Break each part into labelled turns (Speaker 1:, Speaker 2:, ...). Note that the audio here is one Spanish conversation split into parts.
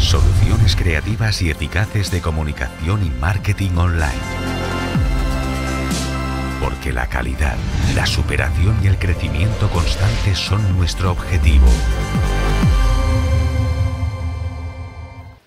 Speaker 1: Soluciones creativas y eficaces de comunicación y marketing online. Porque la calidad, la superación y el crecimiento constante son nuestro objetivo.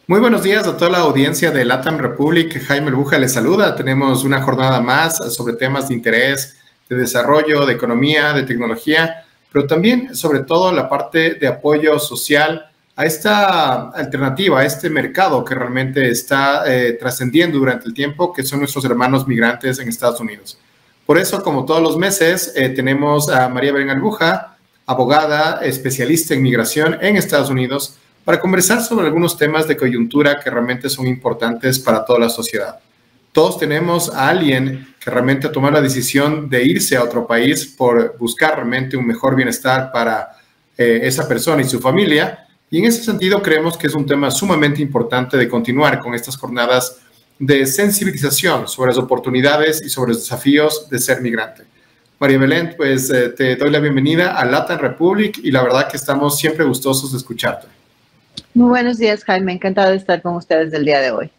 Speaker 2: Muy buenos días a toda la audiencia de LATAM Republic. Jaime Elbuja les saluda. Tenemos una jornada más sobre temas de interés, de desarrollo, de economía, de tecnología, pero también, sobre todo, la parte de apoyo social a esta alternativa, a este mercado que realmente está trascendiendo durante el tiempo, que son nuestros hermanos migrantes en Estados Unidos. Por eso, como todos los meses, tenemos a María Belén Elbuja, abogada, especialista en migración en Estados Unidos, para conversar sobre algunos temas de coyuntura que realmente son importantes para toda la sociedad. Todos tenemos a alguien que realmente toma la decisión de irse a otro país por buscar realmente un mejor bienestar para esa persona y su familia. Y en ese sentido creemos que es un tema sumamente importante de continuar con estas jornadas de sensibilización sobre las oportunidades y sobre los desafíos de ser migrante. María Belén, pues te doy la bienvenida a LATAM Republic y la verdad que estamos siempre gustosos de escucharte.
Speaker 3: Muy buenos días, Jaime. Encantado de estar con ustedes el día de hoy.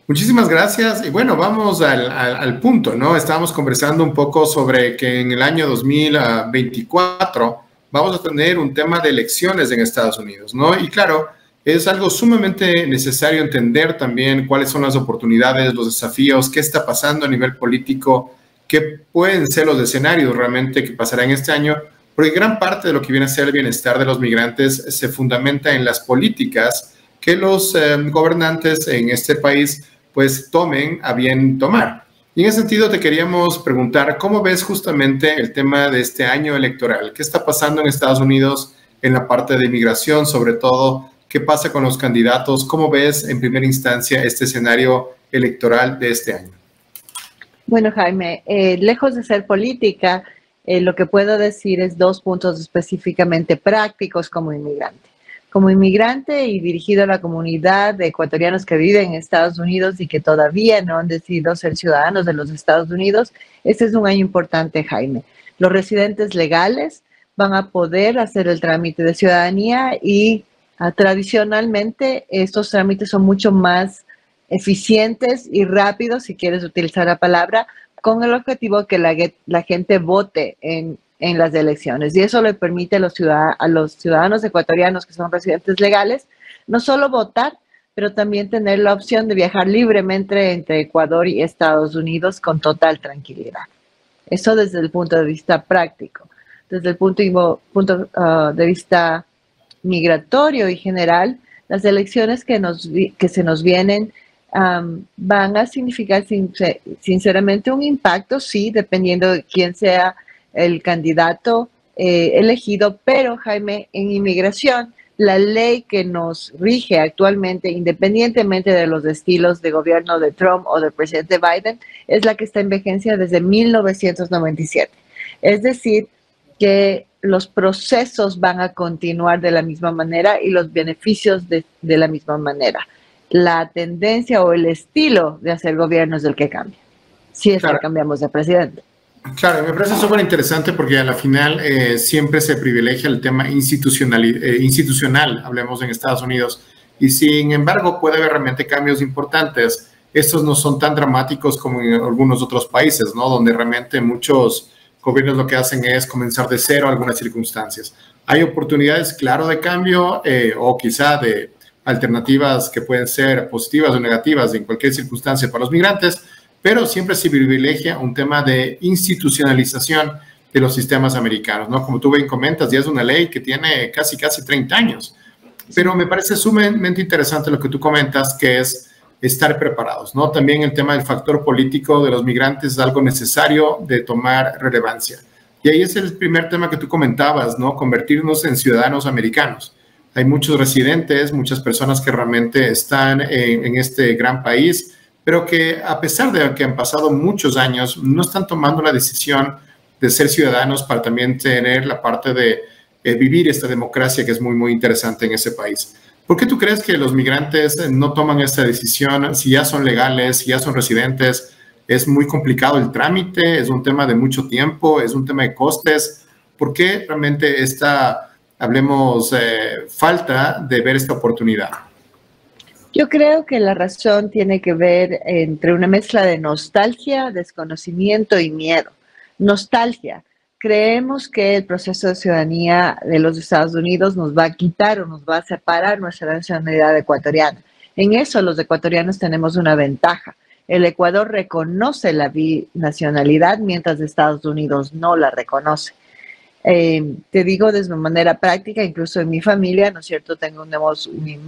Speaker 2: Muchísimas gracias. Y bueno, vamos al punto, ¿no? Estábamos conversando un poco sobre que en el año 2024 vamos a tener un tema de elecciones en Estados Unidos, ¿no? Y claro, es algo sumamente necesario entender también cuáles son las oportunidades, los desafíos, qué está pasando a nivel político, qué pueden ser los escenarios realmente que pasarán este año, porque gran parte de lo que viene a ser el bienestar de los migrantes se fundamenta en las políticas que los gobernantes en este país pues tomen a bien tomar. Y en ese sentido te queríamos preguntar, ¿cómo ves justamente el tema de este año electoral? ¿Qué está pasando en Estados Unidos en la parte de inmigración, sobre todo? ¿Qué pasa con los candidatos? ¿Cómo ves en primera instancia este escenario electoral de este año?
Speaker 3: Bueno, Jaime, lejos de ser política, lo que puedo decir es dos puntos específicamente prácticos como inmigrante. Como inmigrante y dirigido a la comunidad de ecuatorianos que viven en Estados Unidos y que todavía no han decidido ser ciudadanos de los Estados Unidos, este es un año importante, Jaime. Los residentes legales van a poder hacer el trámite de ciudadanía y tradicionalmente estos trámites son mucho más eficientes y rápidos, si quieres utilizar la palabra, con el objetivo que la gente vote en las elecciones. Y eso le permite a los ciudadanos ecuatorianos que son residentes legales no solo votar, pero también tener la opción de viajar libremente entre Ecuador y Estados Unidos con total tranquilidad. Eso desde el punto de vista práctico. Desde el punto de vista migratorio y general, las elecciones que se nos vienen van a significar sinceramente un impacto, sí, dependiendo de quién sea el candidato elegido, pero Jaime, en inmigración, la ley que nos rige actualmente, independientemente de los estilos de gobierno de Trump o del presidente Biden, es la que está en vigencia desde 1997. Es decir, que los procesos van a continuar de la misma manera y los beneficios de la misma manera. La tendencia o el estilo de hacer gobierno es el que cambia, si es que cambiamos de presidente.
Speaker 2: Claro, me parece súper interesante porque a la final siempre se privilegia el tema institucional, hablemos en Estados Unidos, y sin embargo puede haber realmente cambios importantes. Estos no son tan dramáticos como en algunos otros países, ¿no? Donde realmente muchos gobiernos lo que hacen es comenzar de cero en algunas circunstancias. Hay oportunidades, claro, de cambio o quizá de alternativas que pueden ser positivas o negativas en cualquier circunstancia para los migrantes, pero siempre se privilegia un tema de institucionalización de los sistemas americanos, ¿no? Como tú bien comentas, ya es una ley que tiene casi 30 años, pero me parece sumamente interesante lo que tú comentas, que es estar preparados, ¿no? También el tema del factor político de los migrantes es algo necesario de tomar relevancia. Y ahí es el primer tema que tú comentabas, ¿no? Convertirnos en ciudadanos americanos. Hay muchos residentes, muchas personas que realmente están en este gran país, pero que a pesar de que han pasado muchos años, no están tomando la decisión de ser ciudadanos para también tener la parte de vivir esta democracia que es muy interesante en ese país. ¿Por qué tú crees que los migrantes no toman esta decisión si ya son legales, si ya son residentes? Es muy complicado el trámite, es un tema de mucho tiempo, es un tema de costes. ¿Por qué realmente esta, hablemos, falta de ver esta oportunidad?
Speaker 3: Yo creo que la razón tiene que ver entre una mezcla de nostalgia, desconocimiento y miedo. Nostalgia. Creemos que el proceso de ciudadanía de los Estados Unidos nos va a quitar o nos va a separar nuestra nacionalidad ecuatoriana. En eso los ecuatorianos tenemos una ventaja. El Ecuador reconoce la binacionalidad mientras Estados Unidos no la reconoce. Te digo de manera práctica, incluso en mi familia, ¿no es cierto? Mi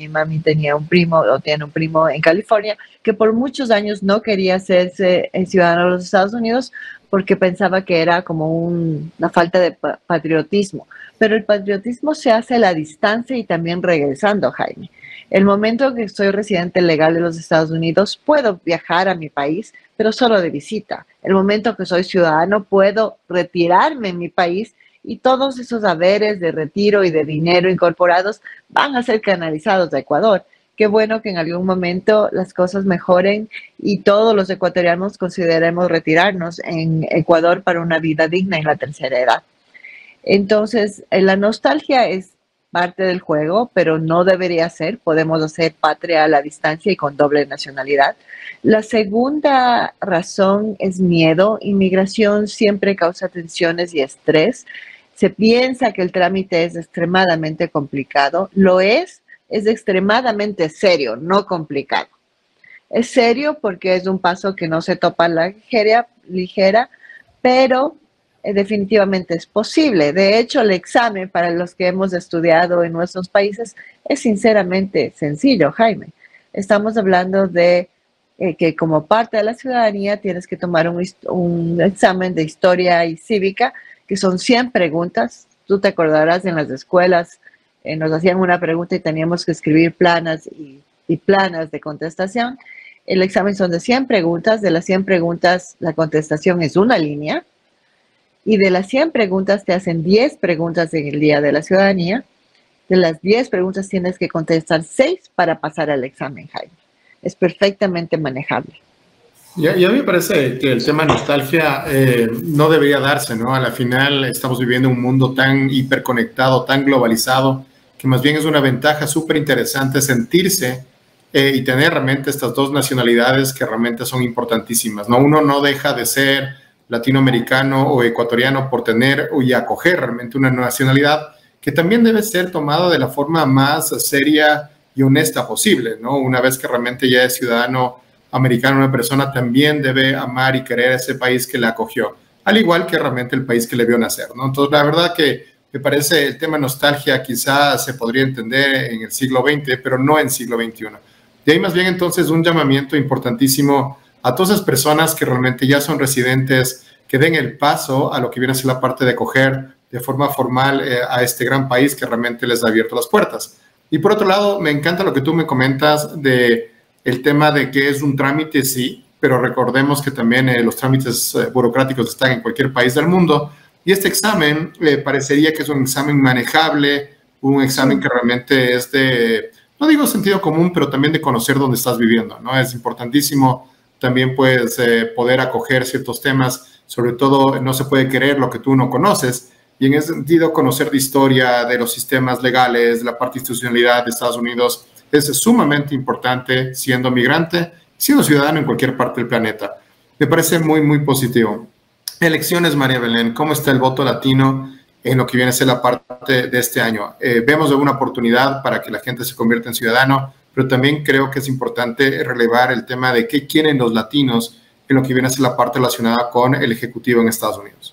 Speaker 3: mami tenía un primo o tiene un primo en California que por muchos años no quería hacerse ciudadano de los Estados Unidos porque pensaba que era como una falta de patriotismo. Pero el patriotismo se hace a la distancia y también regresando, Jaime. El momento que soy residente legal de los Estados Unidos, puedo viajar a mi país, pero solo de visita. El momento que soy ciudadano, puedo retirarme en mi país y todos esos haberes de retiro y de dinero incorporados van a ser canalizados a Ecuador. Qué bueno que en algún momento las cosas mejoren y todos los ecuatorianos consideremos retirarnos en Ecuador para una vida digna en la tercera edad. Entonces, la nostalgia es parte del juego, pero no debería ser. Podemos hacer patria a la distancia y con doble nacionalidad. La segunda razón es miedo. Inmigración siempre causa tensiones y estrés. Se piensa que el trámite es extremadamente complicado. Lo es extremadamente serio, no complicado. Es serio porque es un paso que no se topa ligera, pero definitivamente es posible. De hecho, el examen para los que hemos estudiado en nuestros países es sinceramente sencillo, Jaime. Estamos hablando de que como parte de la ciudadanía tienes que tomar un examen de historia y cívica, que son 100 preguntas. Tú te acordarás en las escuelas, nos hacían una pregunta y teníamos que escribir planas y planas de contestación. El examen son de 100 preguntas. De las 100 preguntas, la contestación es una línea. Y de las 100 preguntas te hacen 10 preguntas en el Día de la Ciudadanía. De las 10 preguntas tienes que contestar 6 para pasar al examen, Jaime. Es perfectamente manejable.
Speaker 2: Y a mí me parece que el tema nostalgia no debería darse, ¿no? A la final estamos viviendo un mundo tan hiperconectado, tan globalizado, que más bien es una ventaja súper interesante sentirse y tener realmente estas dos nacionalidades que realmente son importantísimas, ¿no? Uno no deja de ser latinoamericano o ecuatoriano por tener y acoger realmente una nacionalidad que también debe ser tomada de la forma más seria y honesta posible, ¿no? Una vez que realmente ya es ciudadano americano, una persona también debe amar y querer a ese país que la acogió, al igual que realmente el país que le vio nacer, ¿no? Entonces, la verdad que me parece el tema nostalgia quizás se podría entender en el siglo XX, pero no en el siglo XXI. De ahí más bien entonces un llamamiento importantísimo a todas esas personas que realmente ya son residentes, que den el paso a lo que viene a ser la parte de acoger de forma formal a este gran país que realmente les ha abierto las puertas. Y por otro lado, me encanta lo que tú me comentas de el tema de que es un trámite, sí, pero recordemos que también los trámites burocráticos están en cualquier país del mundo. Y este examen parecería que es un examen manejable, un examen que realmente es de, no digo sentido común, pero también de conocer dónde estás viviendo, ¿no? Es importantísimo también puedes poder acoger ciertos temas, sobre todo no se puede querer lo que tú no conoces, y en ese sentido conocer de historia, de los sistemas legales, de la parte institucionalidad de Estados Unidos, es sumamente importante siendo migrante, siendo ciudadano en cualquier parte del planeta. Me parece muy, muy positivo. Elecciones, María Belén, ¿cómo está el voto latino en lo que viene a ser la parte de este año? Vemos una oportunidad para que la gente se convierta en ciudadano, pero también creo que es importante relevar el tema de qué quieren los latinos en lo que viene a ser la parte relacionada con el Ejecutivo en Estados Unidos.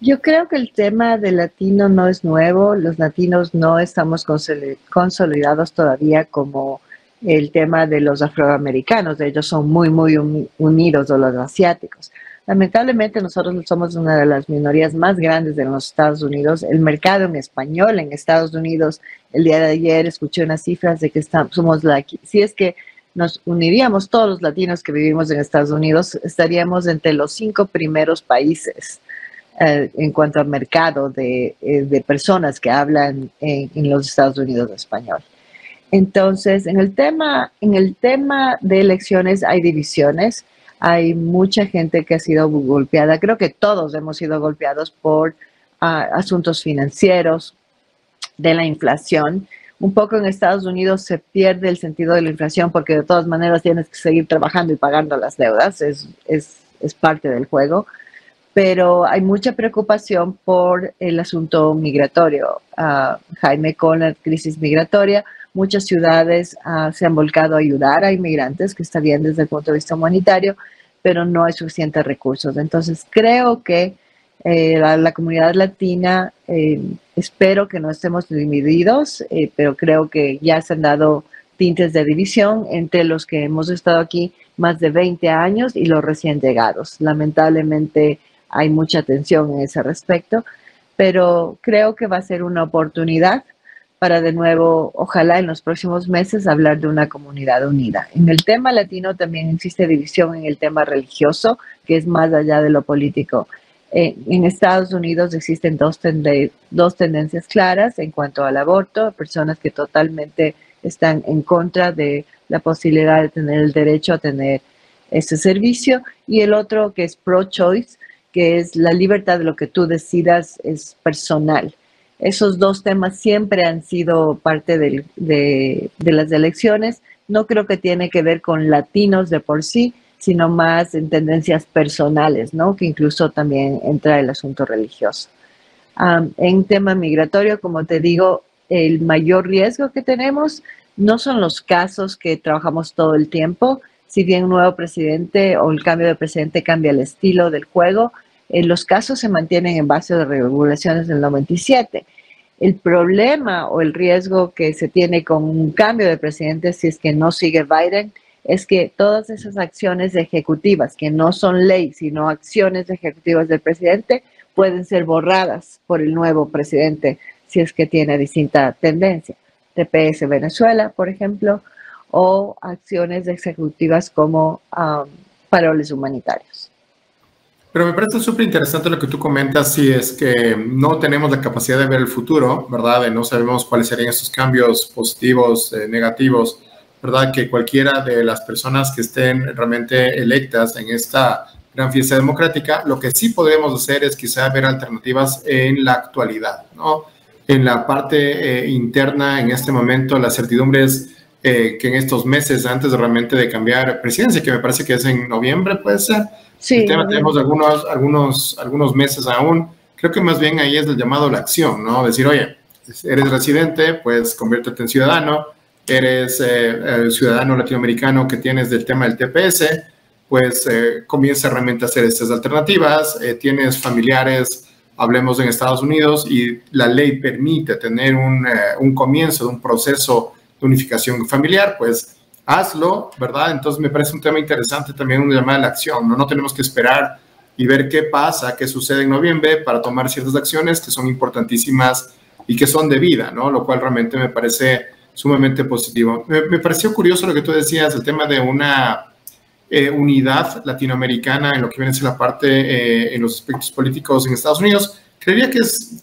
Speaker 3: Yo creo que el tema del latino no es nuevo. Los latinos no estamos consolidados todavía como el tema de los afroamericanos. Ellos son muy, muy unidos, o los asiáticos. Lamentablemente nosotros somos una de las minorías más grandes de los Estados Unidos. El mercado en español en Estados Unidos, el día de ayer escuché unas cifras de que somos si es que nos uniríamos todos los latinos que vivimos en Estados Unidos, estaríamos entre los 5 primeros países en cuanto al mercado de personas que hablan en los Estados Unidos español. Entonces, en el tema de elecciones hay divisiones. Hay mucha gente que ha sido golpeada. Creo que todos hemos sido golpeados por asuntos financieros, de la inflación. Un poco en Estados Unidos se pierde el sentido de la inflación porque de todas maneras tienes que seguir trabajando y pagando las deudas, es parte del juego, pero hay mucha preocupación por el asunto migratorio. Jaime, con la crisis migratoria, muchas ciudades se han volcado a ayudar a inmigrantes, que está bien desde el punto de vista humanitario, pero no hay suficientes recursos. Entonces creo que la comunidad latina, espero que no estemos divididos, pero creo que ya se han dado tintes de división entre los que hemos estado aquí más de 20 años y los recién llegados. Lamentablemente hay mucha tensión en ese respecto, pero creo que va a ser una oportunidad para de nuevo, ojalá en los próximos meses, hablar de una comunidad unida. En el tema latino también existe división en el tema religioso, que es más allá de lo político. En Estados Unidos existen dos tendencias claras en cuanto al aborto, personas que totalmente están en contra de la posibilidad de tener el derecho a tener ese servicio, y el otro que es pro-choice, que es la libertad de lo que tú decidas es personal. Esos dos temas siempre han sido parte de las elecciones. No creo que tiene que ver con latinos de por sí, sino más en tendencias personales, ¿no? Que incluso también entra el asunto religioso. En tema migratorio, como te digo, el mayor riesgo que tenemos no son los casos que trabajamos todo el tiempo. Si bien un nuevo presidente o el cambio de presidente cambia el estilo del juego, los casos se mantienen en base a las regulaciones del 97. El problema o el riesgo que se tiene con un cambio de presidente, si es que no sigue Biden, es que todas esas acciones ejecutivas, que no son ley, sino acciones ejecutivas del presidente, pueden ser borradas por el nuevo presidente si es que tiene distinta tendencia. TPS Venezuela, por ejemplo, o acciones ejecutivas como paroles humanitarios.
Speaker 2: Pero me parece súper interesante lo que tú comentas, si es que no tenemos la capacidad de ver el futuro, ¿verdad? No sabemos cuáles serían esos cambios positivos, negativos, ¿verdad? Que cualquiera de las personas que estén realmente electas en esta gran fiesta democrática, lo que sí podemos hacer es quizá ver alternativas en la actualidad, ¿no? En la parte interna, en este momento, las certidumbres que en estos meses, antes de realmente de cambiar presidencia, que me parece que es en noviembre, puede ser.
Speaker 3: Sí,
Speaker 2: el tema tenemos algunos meses aún. Creo que más bien ahí es el llamado a la acción, ¿no? Decir, oye, eres residente, pues conviértete en ciudadano. Eres ciudadano latinoamericano que tienes del tema del TPS, pues comienza realmente a hacer estas alternativas. Tienes familiares, hablemos en Estados Unidos, y la ley permite tener un comienzo de un proceso de unificación familiar, pues hazlo, ¿verdad? Entonces me parece un tema interesante también, una llamada a la acción, ¿no? No tenemos que esperar y ver qué pasa, qué sucede en noviembre para tomar ciertas acciones que son importantísimas y que son de vida, ¿no? Lo cual realmente me parece sumamente positivo. Me pareció curioso lo que tú decías, el tema de una unidad latinoamericana en lo que viene a ser la parte en los aspectos políticos en Estados Unidos. Creería que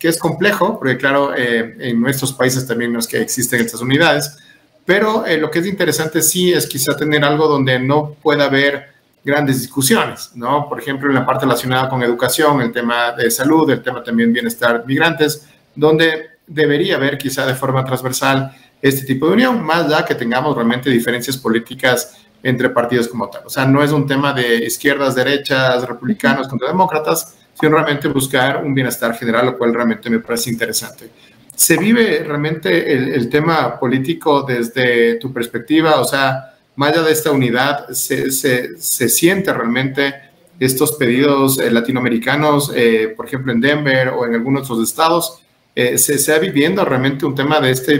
Speaker 2: es complejo, porque claro, en nuestros países también no es que existen estas unidades, pero lo que es interesante sí es quizá tener algo donde no pueda haber grandes discusiones, ¿no? Por ejemplo, en la parte relacionada con educación, el tema de salud, el tema también bienestar migrantes, donde debería haber quizá de forma transversal este tipo de unión, más ya que tengamos realmente diferencias políticas entre partidos como tal. O sea, no es un tema de izquierdas, derechas, republicanos contra demócratas, sino realmente buscar un bienestar general, lo cual realmente me parece interesante. ¿Se vive realmente el tema político desde tu perspectiva? O sea, más allá de esta unidad, ¿se siente realmente estos pedidos latinoamericanos, por ejemplo en Denver o en algunos otros estados? ¿Se está viviendo realmente un tema de este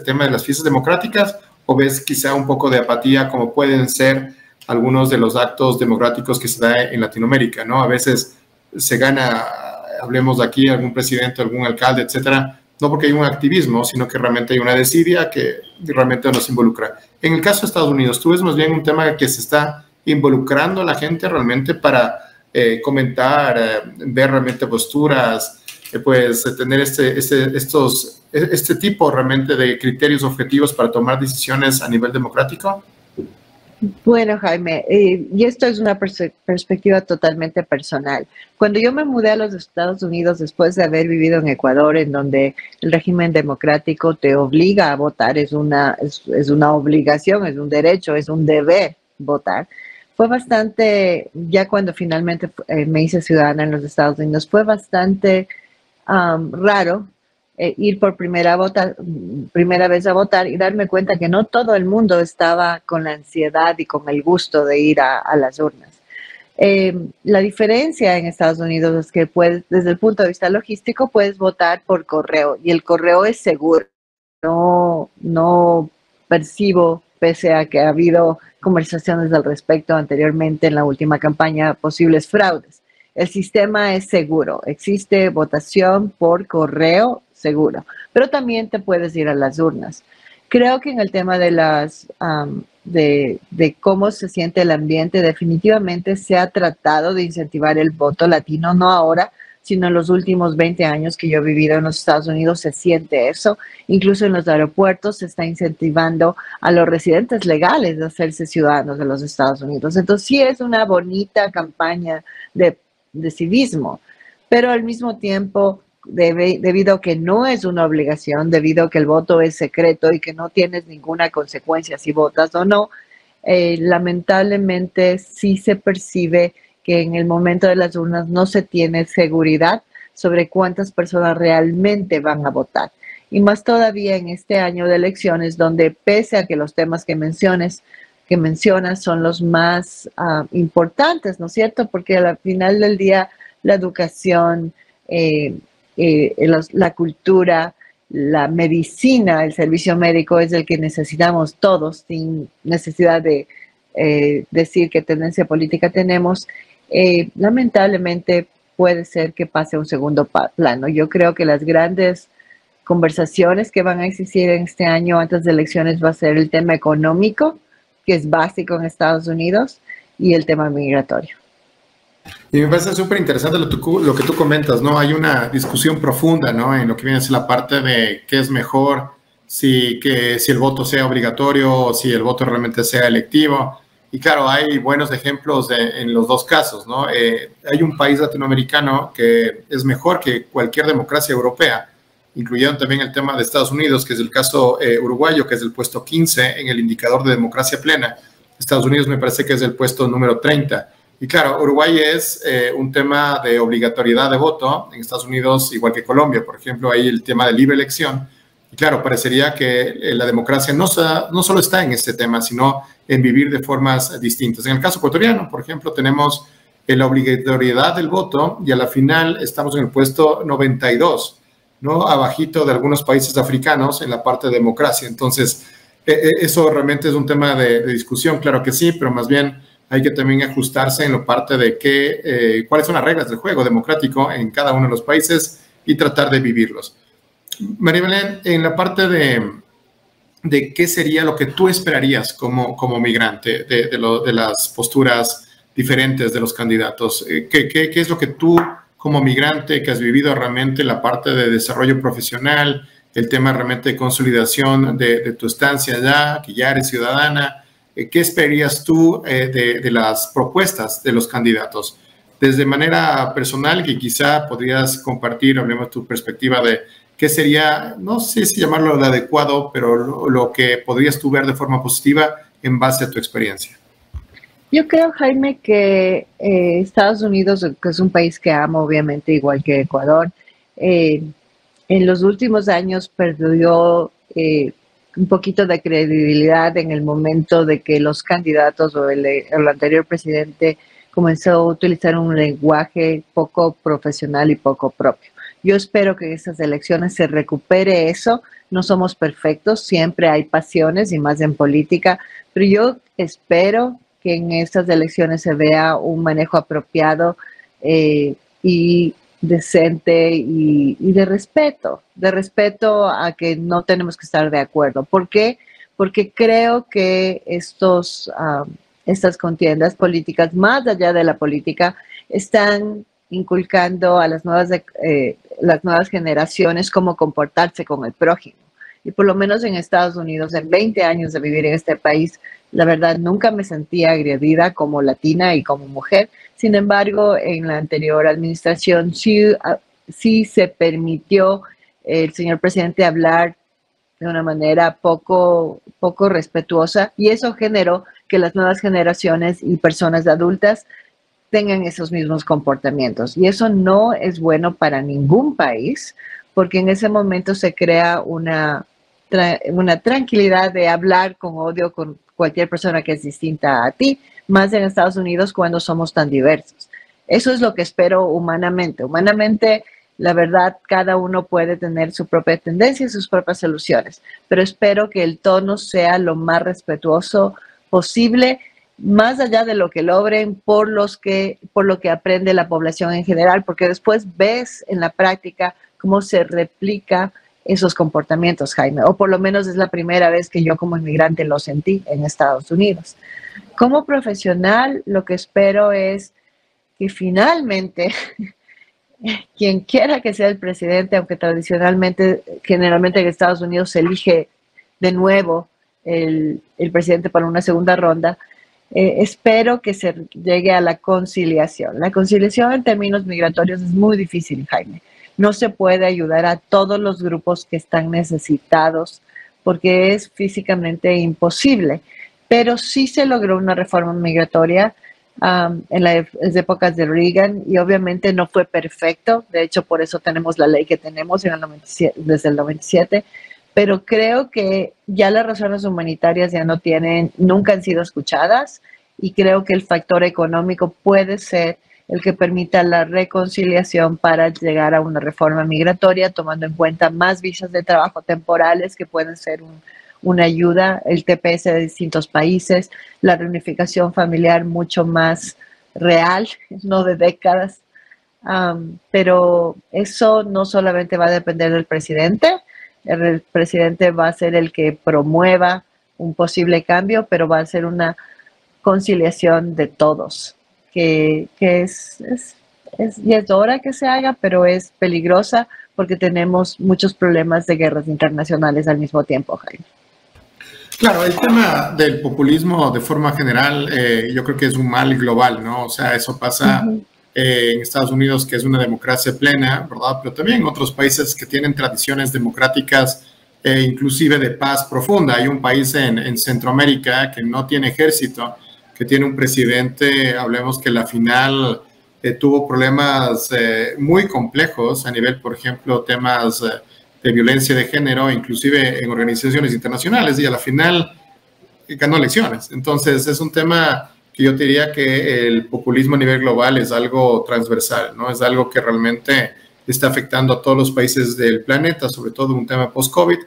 Speaker 2: tema de las fiestas democráticas, o ves quizá un poco de apatía como pueden ser algunos de los actos democráticos que se da en Latinoamérica, ¿no? A veces se gana, hablemos de aquí, algún presidente, algún alcalde, etcétera, no porque hay un activismo, sino que realmente hay una desidia que realmente nos involucra. En el caso de Estados Unidos, ¿tú ves más bien un tema que se está involucrando a la gente realmente para comentar, ver realmente posturas, pues tener este tipo realmente de criterios objetivos para tomar decisiones a nivel democrático?
Speaker 3: Bueno, Jaime, y esto es una perspectiva totalmente personal. Cuando yo me mudé a los Estados Unidos después de haber vivido en Ecuador, en donde el régimen democrático te obliga a votar, es una obligación, es un derecho, es un deber votar, fue bastante, ya cuando finalmente me hice ciudadana en los Estados Unidos, fue bastante raro ir por primera vez a votar y darme cuenta que no todo el mundo estaba con la ansiedad y con el gusto de ir a las urnas. La diferencia en Estados Unidos es que desde el punto de vista logístico puedes votar por correo y el correo es seguro. No percibo, pese a que ha habido conversaciones al respecto anteriormente en la última campaña, posibles fraudes. El sistema es seguro, existe votación por correo seguro, pero también te puedes ir a las urnas. Creo que en el tema de cómo se siente el ambiente, definitivamente se ha tratado de incentivar el voto latino, no ahora, sino en los últimos 20 años que yo he vivido en los Estados Unidos, se siente eso. Incluso en los aeropuertos se está incentivando a los residentes legales de hacerse ciudadanos de los Estados Unidos. Entonces sí es una bonita campaña de civismo, pero al mismo tiempo, debido a que no es una obligación, debido a que el voto es secreto y que no tienes ninguna consecuencia si votas o no, lamentablemente sí se percibe que en el momento de las urnas no se tiene seguridad sobre cuántas personas realmente van a votar. Y más todavía en este año de elecciones, donde pese a que los temas que mencionas son los más importantes, ¿no es cierto? Porque al final del día la educación, la cultura, la medicina, el servicio médico es el que necesitamos todos, sin necesidad de decir qué tendencia política tenemos. Lamentablemente puede ser que pase a un segundo plano. Yo creo que las grandes conversaciones que van a existir en este año antes de elecciones va a ser el tema económico, que es básico en Estados Unidos, y el tema migratorio.
Speaker 2: Y me parece súper interesante lo que tú comentas, ¿no? Hay una discusión profunda, ¿no? En lo que viene a ser la parte de qué es mejor, si el voto sea obligatorio o si el voto realmente sea electivo. Y claro, hay buenos ejemplos en los dos casos, ¿no? Hay un país latinoamericano que es mejor que cualquier democracia europea, incluyendo también el tema de Estados Unidos, que es el caso uruguayo, que es el puesto 15 en el indicador de democracia plena. Estados Unidos me parece que es el puesto número 30. Y claro, Uruguay es un tema de obligatoriedad de voto. En Estados Unidos, igual que Colombia, por ejemplo, hay el tema de libre elección. Y claro, parecería que la democracia no solo está en este tema, sino en vivir de formas distintas. En el caso ecuatoriano, por ejemplo, tenemos la obligatoriedad del voto y a la final estamos en el puesto 92, ¿no? Abajito de algunos países africanos en la parte de democracia. Entonces, eso realmente es un tema de discusión, claro que sí, pero más bien hay que también ajustarse en la parte de cuáles son las reglas del juego democrático en cada uno de los países y tratar de vivirlos. María Belén, en la parte de qué sería lo que tú esperarías como migrante de las posturas diferentes de los candidatos, ¿qué es lo que tú como migrante que has vivido realmente la parte de desarrollo profesional, el tema realmente de consolidación de tu estancia allá, que ya eres ciudadana? ¿Qué esperarías tú de las propuestas de los candidatos? Desde manera personal, que quizá podrías compartir, hablemos de tu perspectiva de qué sería, no sé si llamarlo lo adecuado, pero lo que podrías tú ver de forma positiva en base a tu experiencia.
Speaker 3: Yo creo, Jaime, que Estados Unidos, que es un país que amo, obviamente, igual que Ecuador, en los últimos años perdió un poquito de credibilidad en el momento de que los candidatos o el anterior presidente comenzó a utilizar un lenguaje poco profesional y poco propio. Yo espero que en estas elecciones se recupere eso. No somos perfectos, siempre hay pasiones y más en política, pero yo espero que en estas elecciones se vea un manejo apropiado y decente y de respeto a que no tenemos que estar de acuerdo. ¿Por qué? Porque creo que estas contiendas políticas, más allá de la política, están inculcando a las nuevas generaciones cómo comportarse con el prójimo. y por lo menos en Estados Unidos, en 20 años de vivir en este país, la verdad nunca me sentía agredida como latina y como mujer. Sin embargo, en la anterior administración sí se permitió el señor presidente hablar de una manera poco respetuosa, y eso generó que las nuevas generaciones y personas adultas tengan esos mismos comportamientos. Y eso no es bueno para ningún país, porque en ese momento se crea una tranquilidad de hablar con odio con cualquier persona que es distinta a ti, más en Estados Unidos cuando somos tan diversos. Eso es lo que espero humanamente. Humanamente, la verdad, cada uno puede tener su propia tendencia y sus propias soluciones, pero espero que el tono sea lo más respetuoso posible, más allá de lo que logren, por lo que aprende la población en general, porque después ves en la práctica cómo se replica esos comportamientos, Jaime, o por lo menos es la primera vez que yo como inmigrante lo sentí en Estados Unidos. Como profesional, lo que espero es que finalmente quien quiera que sea el presidente, aunque generalmente en Estados Unidos se elige de nuevo el presidente para una segunda ronda, espero que se llegue a la conciliación. La conciliación en términos migratorios es muy difícil, Jaime. No se puede ayudar a todos los grupos que están necesitados porque es físicamente imposible, pero sí se logró una reforma migratoria en las épocas de Reagan, y obviamente no fue perfecto. De hecho, por eso tenemos la ley que tenemos desde el 97, pero creo que ya las razones humanitarias nunca han sido escuchadas, y creo que el factor económico puede ser el que permita la reconciliación para llegar a una reforma migratoria, tomando en cuenta más visas de trabajo temporales que pueden ser una ayuda, el TPS de distintos países, la reunificación familiar mucho más real, no de décadas. Pero eso no solamente va a depender del presidente. El presidente va a ser el que promueva un posible cambio, pero va a ser una conciliación de todos, que ya es hora que se haga, pero es peligrosa porque tenemos muchos problemas de guerras internacionales al mismo tiempo, Jaime.
Speaker 2: Claro, el tema del populismo de forma general, yo creo que es un mal global, ¿no? O sea, eso pasa en Estados Unidos, que es una democracia plena, ¿verdad? Pero también en otros países que tienen tradiciones democráticas, inclusive de paz profunda. Hay un país en Centroamérica que no tiene ejército, que tiene un presidente, hablemos que la final tuvo problemas muy complejos a nivel, por ejemplo, temas de violencia de género, inclusive en organizaciones internacionales, y a la final ganó elecciones. Entonces es un tema que yo diría que el populismo a nivel global es algo transversal, ¿no? Es algo que realmente está afectando a todos los países del planeta, sobre todo un tema post-COVID,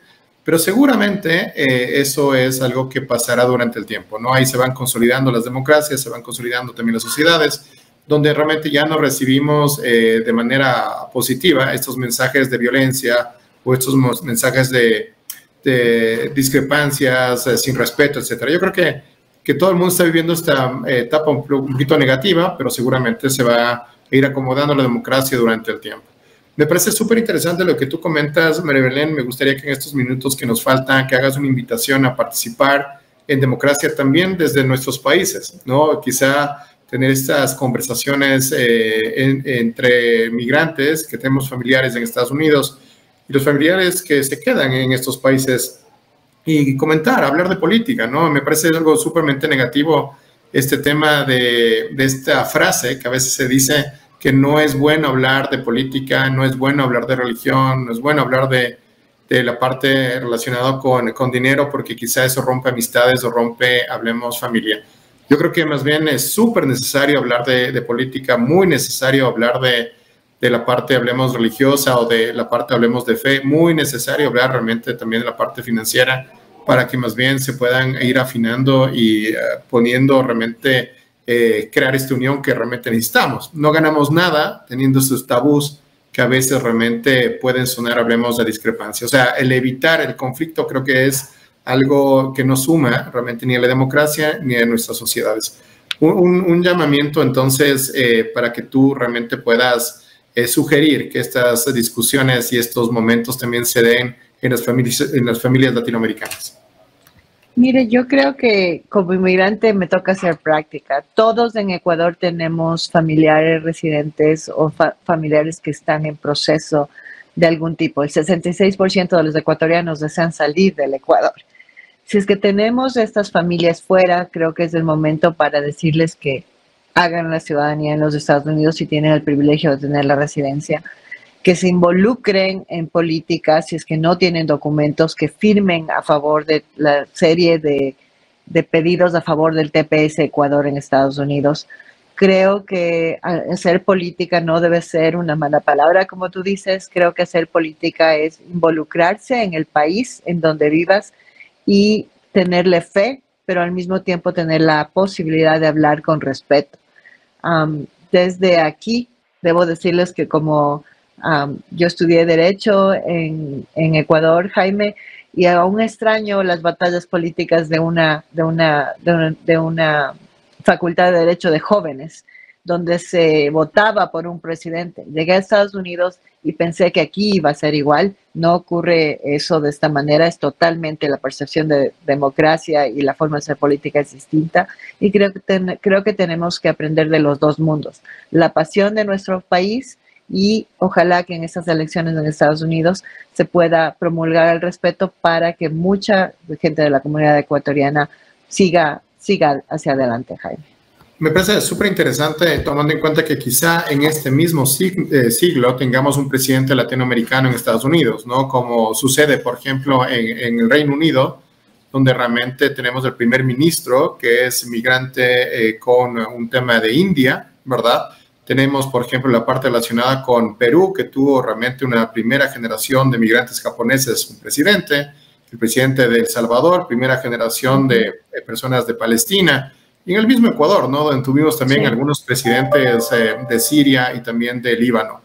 Speaker 2: pero seguramente eso es algo que pasará durante el tiempo, ¿no? Ahí se van consolidando las democracias, se van consolidando también las sociedades, donde realmente ya no recibimos de manera positiva estos mensajes de violencia o estos mensajes de discrepancias, sin respeto, etcétera. Yo creo que todo el mundo está viviendo esta etapa un poquito negativa, pero seguramente se va a ir acomodando la democracia durante el tiempo. Me parece súper interesante lo que tú comentas, María Belén. Me gustaría que en estos minutos que nos faltan, que hagas una invitación a participar en democracia también desde nuestros países, ¿no? Quizá tener estas conversaciones entre migrantes que tenemos familiares en Estados Unidos y los familiares que se quedan en estos países, y comentar, hablar de política, ¿no? Me parece algo súpermente negativo este tema de esta frase que a veces se dice que no es bueno hablar de política, no es bueno hablar de religión, no es bueno hablar de la parte relacionada con dinero, porque quizá eso rompe amistades o rompe, hablemos, familia. Yo creo que más bien es súper necesario hablar de política, muy necesario hablar de la parte, hablemos, religiosa, o de la parte, hablemos, de fe, muy necesario hablar realmente también de la parte financiera, para que más bien se puedan ir afinando y poniendo realmente, crear esta unión que realmente necesitamos. No ganamos nada teniendo esos tabús que a veces realmente pueden sonar, hablemos, de discrepancia. O sea, el evitar el conflicto creo que es algo que no suma realmente ni a la democracia ni a nuestras sociedades. Un llamamiento entonces para que tú realmente puedas sugerir que estas discusiones y estos momentos también se den en las familias latinoamericanas?
Speaker 3: Mire, yo creo que como inmigrante me toca hacer práctica. Todos en Ecuador tenemos familiares residentes o familiares que están en proceso de algún tipo. El 66% de los ecuatorianos desean salir del Ecuador. Si es que tenemos estas familias fuera, creo que es el momento para decirles que hagan la ciudadanía en los Estados Unidos si tienen el privilegio de tener la residencia, que se involucren en política, si es que no tienen documentos, que firmen a favor de la serie de pedidos a favor del TPS Ecuador en Estados Unidos. Creo que hacer política no debe ser una mala palabra, como tú dices. Creo que hacer política es involucrarse en el país en donde vivas y tenerle fe, pero al mismo tiempo tener la posibilidad de hablar con respeto. Desde aquí, debo decirles que como yo estudié Derecho en Ecuador, Jaime, y aún extraño las batallas políticas de una facultad de Derecho de jóvenes, donde se votaba por un presidente. Llegué a Estados Unidos y pensé que aquí iba a ser igual. No ocurre eso de esta manera, es totalmente la percepción de democracia y la forma de hacer política es distinta. Y creo que tenemos que aprender de los dos mundos. La pasión de nuestro país y ojalá que en estas elecciones en Estados Unidos se pueda promulgar el respeto para que mucha gente de la comunidad ecuatoriana siga hacia adelante, Jaime.
Speaker 2: Me parece súper interesante, tomando en cuenta que quizá en este mismo siglo tengamos un presidente latinoamericano en Estados Unidos, ¿no? Como sucede, por ejemplo, en el Reino Unido, donde realmente tenemos el primer ministro que es migrante con un tema de India, ¿verdad? Tenemos, por ejemplo, la parte relacionada con Perú, que tuvo realmente una primera generación de migrantes japoneses, un presidente, el presidente de El Salvador, primera generación de personas de Palestina, y en el mismo Ecuador, ¿no? Donde tuvimos también algunos presidentes de Siria y también de Líbano,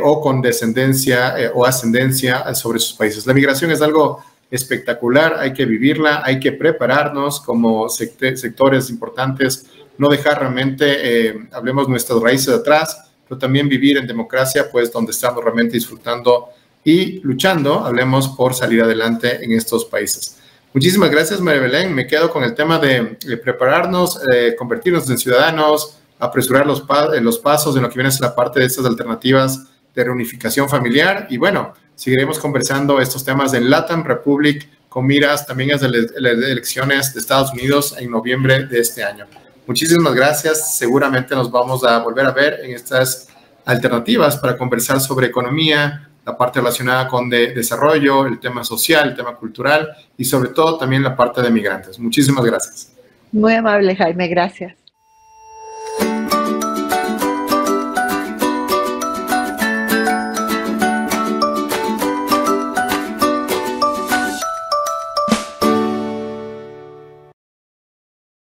Speaker 2: o con descendencia o ascendencia sobre sus países. La migración es algo espectacular, hay que vivirla, hay que prepararnos como sectores importantes, no dejar realmente, hablemos nuestras raíces atrás, pero también vivir en democracia, pues donde estamos realmente disfrutando y luchando, hablemos por salir adelante en estos países. Muchísimas gracias, María Belén. Me quedo con el tema de prepararnos, convertirnos en ciudadanos, apresurar los pasos en lo que viene a ser la parte de estas alternativas de reunificación familiar. Y bueno, seguiremos conversando estos temas en LATAM Republic con miras también a las elecciones de Estados Unidos en noviembre de este año. Muchísimas gracias. Seguramente nos vamos a volver a ver en estas alternativas para conversar sobre economía, la parte relacionada con desarrollo, el tema social, el tema cultural y sobre todo también la parte de migrantes. Muchísimas gracias.
Speaker 3: Muy amable, Jaime, gracias.